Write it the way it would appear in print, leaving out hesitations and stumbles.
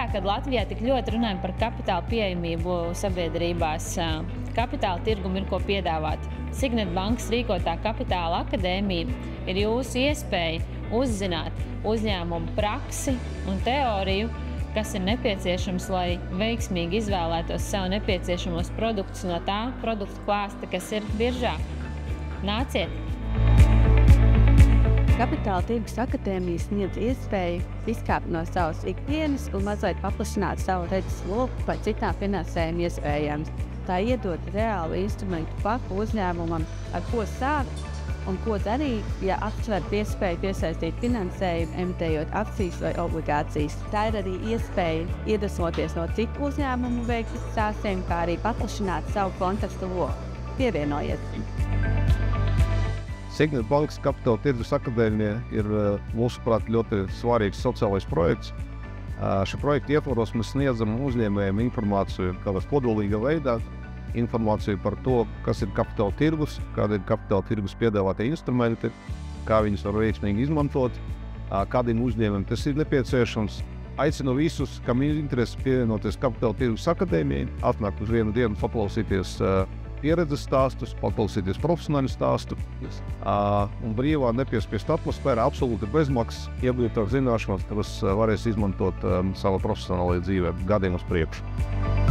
Tajā, kad Latvijā tik ļoti runājam par kapitāla pieejamību sabiedrībās, kapitāla tirgumu ir ko piedāvāt. Signet bankas rīkotā kapitāla akadēmija ir jūsu iespēja uzzināt uzņēmumu praksi un teoriju, kas ir nepieciešams, lai veiksmīgi izvēlētos sev nepieciešamos produktus no tā produktu klāsta, kas ir biržā. Nāciet! Kapitāla tirgus akadēmija sniedz iespēju izkāpt no savas ikdienas un mazliet paplašināt savu redzes loku par citām finansējuma iespējām. Tā iedod reālu instrumentu paku uzņēmumam, ar ko sākt un ko darīt, ja apsver iespēju piesaistīt finansējumu, emitējot akcijas vai obligācijas. Tā ir arī iespēja iedvesmoties no citu uzņēmumu veiksmes stāstiem, kā arī paplašināt savu kontekstu loku. Pievienojies! Signet bankas kapitāla tirgus akadēmija ir, mūsuprāt, ļoti svarīgs sociālais projekts. Šī projekta ietvaros mēs sniedzam uzņēmējiem informāciju kādā kodolīga veidā, informāciju par to, kas ir kapitāla tirgus, kāda ir kapitāla tirgus piedāvātie instrumenti, kā viņus var veiksmīgi izmantot, kādiem uzņēmumiem tas ir nepieciešams. Aicinu visus, kam ir interesi pievienoties kapitāla tirgus akadēmijai, atnākt uz vienu dienu, paklausīties pieredzes stāstus, paklausīties profesionāļu stāstu un brīvā nepiespiest atmosfērā, absolūti bezmaksas, iegūt zināšanas, kuras varēs izmantot savā profesionālajā dzīvē gadiem uz priekšu.